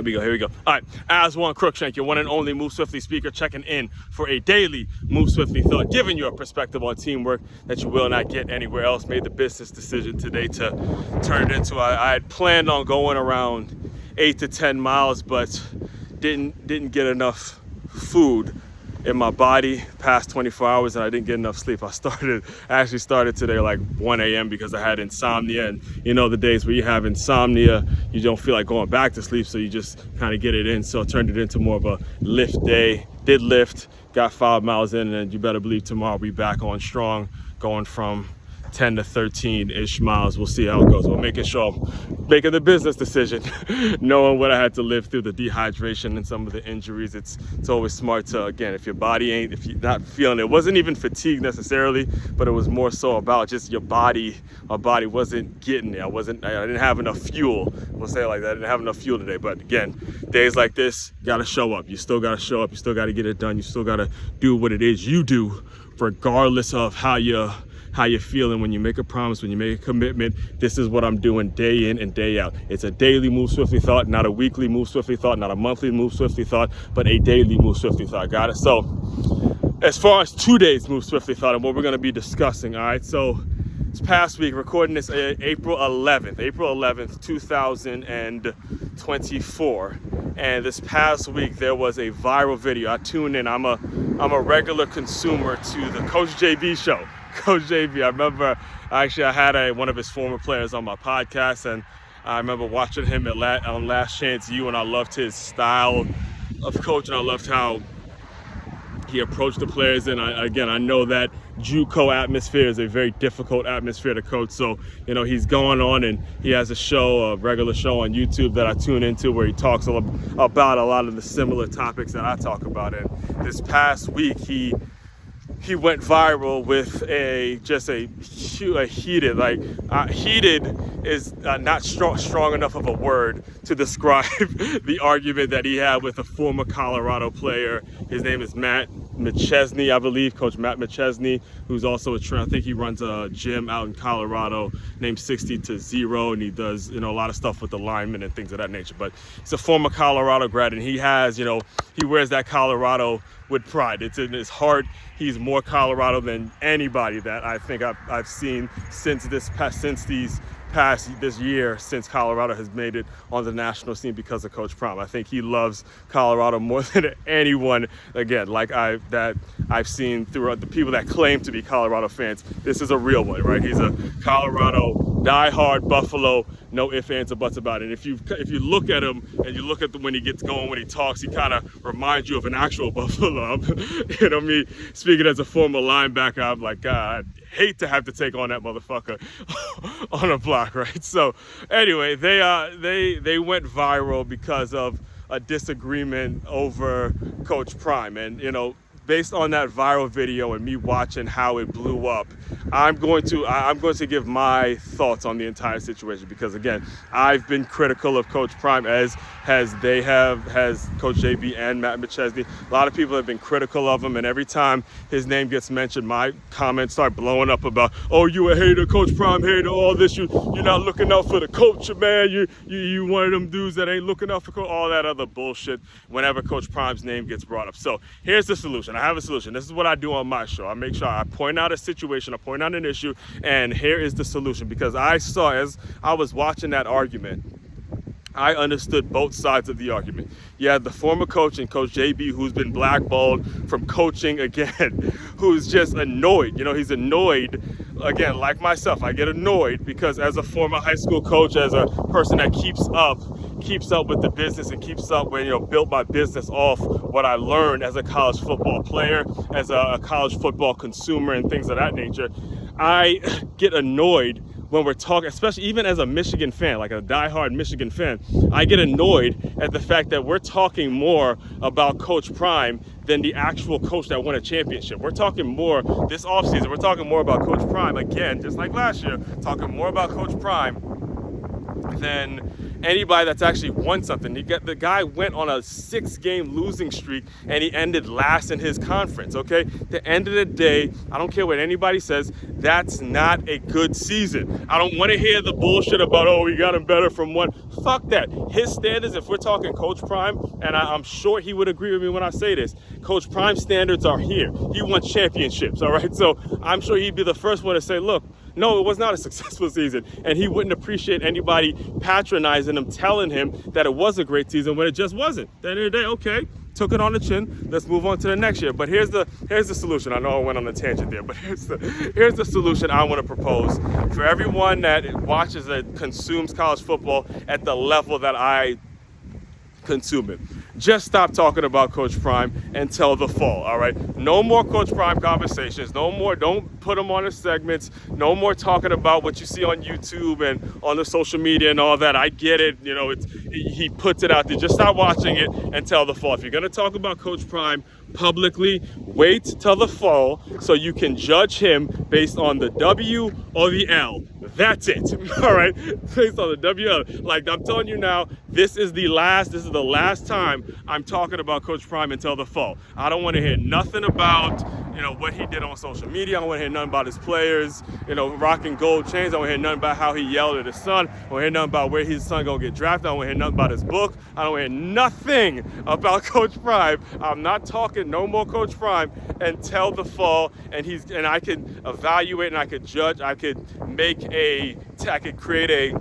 Here we go. All right, Aswand, Cruickshank, your one and only Move Swiftly speaker, checking in for a daily Move Swiftly thought, giving you a perspective on teamwork that you will not get anywhere else. Made the business decision today to turn it into, I had planned on going around 8 to 10 miles, but didn't get enough food in my body past 24 hours, and I didn't get enough sleep. I actually started today like 1 a.m. because I had insomnia, and you know the days where you have insomnia, you don't feel like going back to sleep, so you just kind of get it in. So I turned it into more of a lift day. Did lift, got 5 miles in, and then you better believe tomorrow I'll be back on strong, going from 10 to 13-ish miles. We'll see how it goes. We're making sure I'm making the business decision, knowing what I had to live through, the dehydration and some of the injuries. It's always smart to, again, if you're not feeling it. It wasn't even fatigue necessarily, but it was more so about just your body. My body wasn't getting there. I didn't have enough fuel. We'll say it like that. I didn't have enough fuel today. But again, days like this, you gotta show up. You still gotta show up. You still gotta get it done. You still gotta do what it is you do, regardless of how you're feeling. When you make a promise, when you make a commitment, this is what I'm doing day in and day out. It's a daily Move Swiftly thought, not a weekly Move Swiftly thought, not a monthly Move Swiftly thought, but a daily Move Swiftly thought. Got it? So as far as 2 days Move Swiftly thought and what we're going to be discussing, all right? So this past week, recording this April 11th, 2024. And this past week, there was a viral video. I tuned in. I'm a regular consumer to the Coach JB show. Coach JB, I remember I had one of his former players on my podcast, and I remember watching him on Last Chance U, and I loved his style of coaching. I loved how he approached the players, and I know that JUCO atmosphere is a very difficult atmosphere to coach. So, you know, he's going on and he has a regular show on YouTube that I tune into where he talks about a lot of the similar topics that I talk about. And this past week, he went viral with a heated, heated is not strong enough of a word to describe the argument that he had with a former Colorado player. His name is Matt McChesney, I believe, Coach Matt McChesney, who's also a trainer. I think he runs a gym out in Colorado named 60 to 0, and he does, a lot of stuff with the linemen and things of that nature. But he's a former Colorado grad, and he has, he wears that Colorado with pride. It's in his heart. He's more Colorado than anybody that I think I've seen this year, since Colorado has made it on the national scene because of Coach Prime. I think he loves Colorado more than anyone, again, that I've seen throughout the people that claim to be Colorado fans. This is a real one, right? He's a Colorado diehard Buffalo, no ifs, ands, or buts about it. If you look at him and you look at when he gets going, when he talks, he kind of reminds you of an actual Buffalo. Me speaking as a former linebacker, I'm like, God, I'd hate to have to take on that motherfucker on a block, right? So anyway, they went viral because of a disagreement over Coach Prime, and based on that viral video and me watching how it blew up, I'm going to give my thoughts on the entire situation, because again, I've been critical of Coach Prime, has Coach JB and Matt McChesney. A lot of people have been critical of him, and every time his name gets mentioned, my comments start blowing up about, oh, you a hater, Coach Prime hater, all this, you're not looking out for the culture, man, you one of them dudes that ain't looking out for all that other bullshit whenever Coach Prime's name gets brought up. So here's the solution. I have a solution. This is what I do on my show. I make sure I point out a situation, I point out an issue, and here is the solution. Because I saw, as I was watching that argument, I understood both sides of the argument. You had the former coach and Coach JB, who's been blackballed from coaching again, who's just annoyed. He's annoyed. Again, like myself, I get annoyed because as a former high school coach, as a person that keeps up with the business and keeps up with, built my business off what I learned as a college football player, as a college football consumer and things of that nature, I get annoyed when we're talking, especially even as a Michigan fan, like a diehard Michigan fan, I get annoyed at the fact that we're talking more about Coach Prime than the actual coach that won a championship. We're talking more this offseason. We're talking more about Coach Prime, again, just like last year, talking more about Coach Prime than anybody that's actually won something. The guy went on a 6-game losing streak and he ended last in his conference, okay? At the end of the day, I don't care what anybody says, that's not a good season. I don't want to hear the bullshit about, oh, we got him better from one. Fuck that. His standards, if we're talking Coach Prime, and I'm sure he would agree with me when I say this, Coach Prime's standards are here. He won championships, all right? So I'm sure he'd be the first one to say, look, no, it was not a successful season, and he wouldn't appreciate anybody patronizing him, telling him that it was a great season when it just wasn't. At the end of the day, okay, took it on the chin. Let's move on to the next year. But here's the solution. I know I went on a tangent there, but here's the solution I want to propose for everyone that watches and consumes college football at the level that I consume it. Just stop talking about Coach Prime until the fall, all right? No more Coach Prime conversations. No more, don't put him on his segments. No more talking about what you see on YouTube and on the social media and all that. I get it, you know, he puts it out there. Just stop watching it until the fall. If you're gonna talk about Coach Prime publicly, wait till the fall so you can judge him based on the W or the L. That's it, all right? Based on the W. Like I'm telling you now, this is the last time I'm talking about Coach Prime until the fall. I don't want to hear nothing about, you know, what he did on social media. I don't want to hear nothing about his players, you know, rocking gold chains. I don't want to hear nothing about how he yelled at his son. I don't want to hear nothing about where his son gonna get drafted. I don't want to hear nothing about his book. I don't want to hear nothing about Coach Prime. I'm not talking no more Coach Prime until the fall, and I can evaluate and I could judge. I could create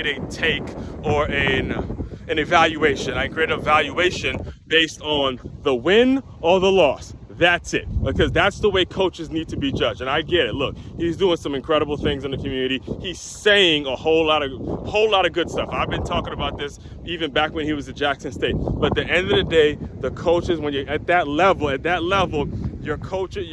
a take or an evaluation. I can create an evaluation based on the win or the loss. That's it, because that's the way coaches need to be judged. And I get it. Look, he's doing some incredible things in the community. He's saying a whole lot of good stuff. I've been talking about this even back when he was at Jackson State. But at the end of the day, the coaches, when you're at that level, your coaching,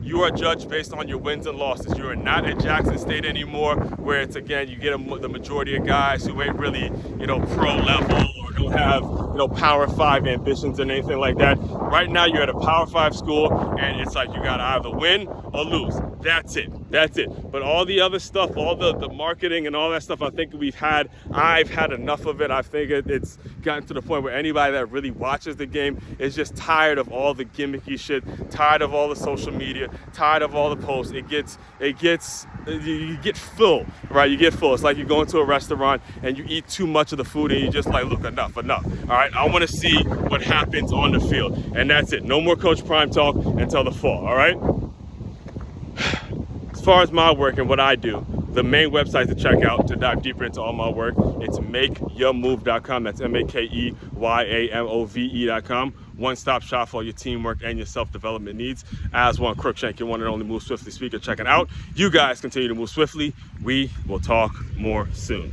you are judged based on your wins and losses. You are not at Jackson State anymore, where it's, again, you get the majority of guys who ain't really, you know, pro level or don't have, you know, Power 5 ambitions and anything like that. Right now, you're at a Power 5 school, and it's like you got to either win or lose. That's it. But all the other stuff, all the marketing and all that stuff, I think I've had enough of it. I think it's gotten to the point where anybody that really watches the game is just tired of all the gimmicky shit, tired of all the social media, tired of all the posts. You get full, right? You get full. It's like you go into a restaurant and you eat too much of the food and you just like, look, enough. All right, I want to see what happens on the field. And that's it. No more Coach Prime talk until the fall, all right? As far as my work and what I do, the main website to check out to dive deeper into all my work, it's makeyourmove.com. That's makeyourmove.com. One-stop shop for all your teamwork and your self-development needs. Aswand, Cruickshank, your one and only Move Swiftly speaker. Check it out. You guys continue to move swiftly. We will talk more soon.